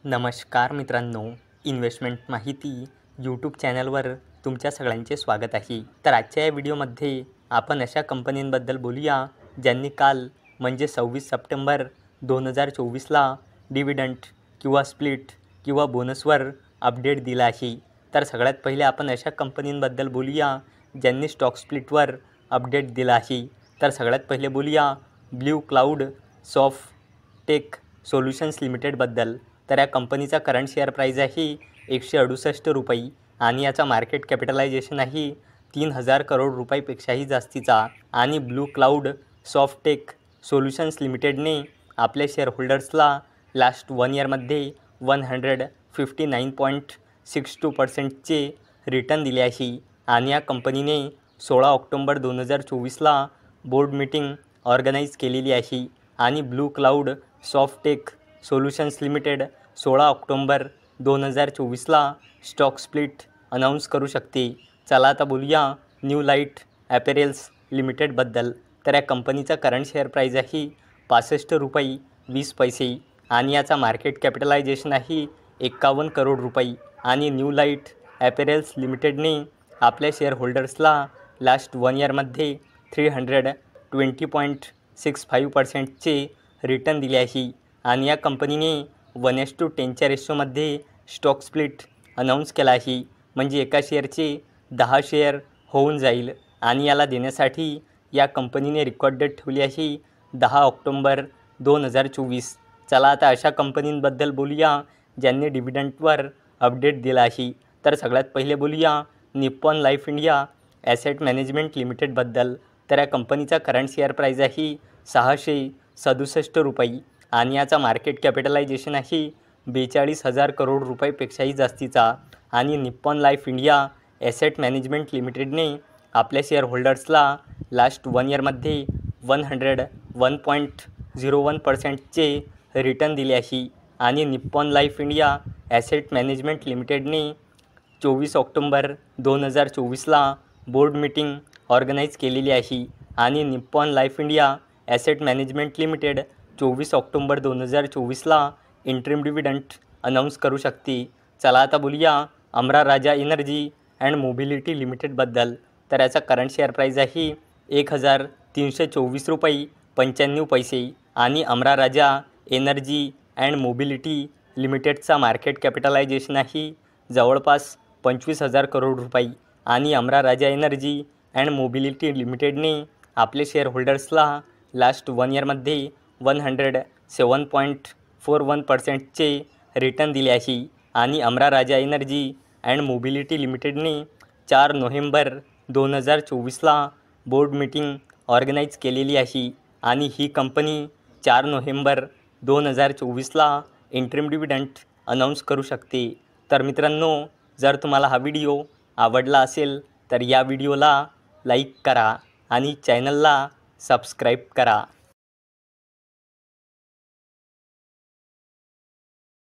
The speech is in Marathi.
नमस्कार मित्रांनो, इन्व्हेस्टमेंट माहिती यूट्यूब चॅनलवर तुमच्या सगळ्यांचे स्वागत आहे। तर आजच्या या व्हिडिओमध्ये आपण अशा कंपन्यांबद्दल बोलूया ज्यांनी काल म्हणजे 26 सप्टेंबर 2024ला डिव्हिडंड किंवा स्प्लिट किंवा बोनसवर अपडेट दिला आहे। तर सगळ्यात पहिले आपण अशा कंपन्यांबद्दल बोलूया ज्यांनी स्टॉक स्प्लिटवर अपडेट दिला आहे। तर सगळ्यात पहिले बोलूया ब्लू क्लाउड सॉफ्टटेक सोल्युशन्स लिमिटेडबद्दल। तर या कंपनीचा करंट शेअर प्राइस आहे 168 रुपये आणि याचा मार्केट कॅपिटलायझेशन आहे 3000 करोड रुपयापेक्षाही जास्तीचा। आणि ब्लू क्लाउड सॉफ्टटेक सोल्युशन्स लिमिटेडने आपल्या शेअरहोल्डर्सला लास्ट 1 इयरमध्ये 159.62% रिटर्न दिले आहे। आणि या कंपनीने 16 ऑक्टोबर 2024ला बोर्ड मीटिंग ऑर्गनाईज केलेली आहे। आणि Blue Cloud Softtech Solutions Limited 16 October 2024ला स्टॉक स्प्लिट अनाऊन्स करू शकते। चला आता बोलूया न्यू लाईट ॲपेरेल्स लिमिटेडबद्दल। तर या कंपनीचा करंट शेअर प्राइस आहे 65 रुपये 20 पैसे आणि याचा मार्केट कॅपिटलायझेशन आहे 51 करोड रुपये। आणि न्यू लाईट ॲपेरेल्स लिमिटेडने आपल्या शेअरहोल्डर्सला लास्ट 1 इयरमध्ये 320.65%चे रिटर्न दिले आहे। आणि या कंपनीने 1:10च्या रेशोमध्ये स्टॉक स्प्लिट अनाऊन्स केला आहे, म्हणजे एका शेअरचे 10 शेअर होऊन जाईल। आणि याला देण्यासाठी या कंपनीने रेकॉर्ड डेट ठेवली आहे 10 ऑक्टोबर 2024। चला आता अशा कंपनींबद्दल बोलूया ज्यांनी डिव्हिडंडवर अपडेट दिला आहे। तर सगळ्यात पहिले बोलूया Nippon Life India asset management लिमिटेडबद्दल। तर या कंपनीचा करंट शेअर प्राइस आहे 667 रुपये आणि याचा मार्केट कॅपिटलायझेशन आहे 42,000 करोड रुपयापेक्षाही जास्तीचा। आणि Nippon Life India asset management लिमिटेडने आपल्या शेअरहोल्डर्सला लास्ट 1 इयरमध्ये 101.01%चे रिटर्न दिले आहे। आणि Nippon Life India asset management लिमिटेडने 24 ऑक्टोबर 2024ला बोर्ड मीटिंग ऑर्गनाईज केलेली आहे। आणि Nippon Life India asset management limited 24 October 2024ला इंटरिम डिव्हिडंड अनाऊन्स करू शकते। चला आता बोलूया Amara Raja energy and mobility लिमिटेडबद्दल। तर याचा करंट शेअर प्राइस आहे 1324 रुपये 95 पैसे आणि Amara Raja energy and mobility लिमिटेडचा मार्केट कॅपिटलायझेशन आहे जवळपास 25,000 करोड रुपये। आणि Amara Raja energy and mobility लिमिटेडने आपल्या शेअरहोल्डर्सला लास्ट 1 इयरमध्ये 107.41%चे रिटर्न दिले आहे। आणि Amara Raja energy and mobility लिमिटेडने 4 नोव्हेंबर 2024ला बोर्ड मीटिंग ऑर्गनाईज केलेली आहे। आणि ही कंपनी 4 नोव्हेंबर 2024ला इंटरिम डिव्हिडंड अनाऊन्स करू शकते। तर मित्रांनो, जर तुम्हाला हा व्हिडिओ आवडला असेल तर या व्हिडिओला लाईक करा आणि चॅनलला सबस्क्राईब करा।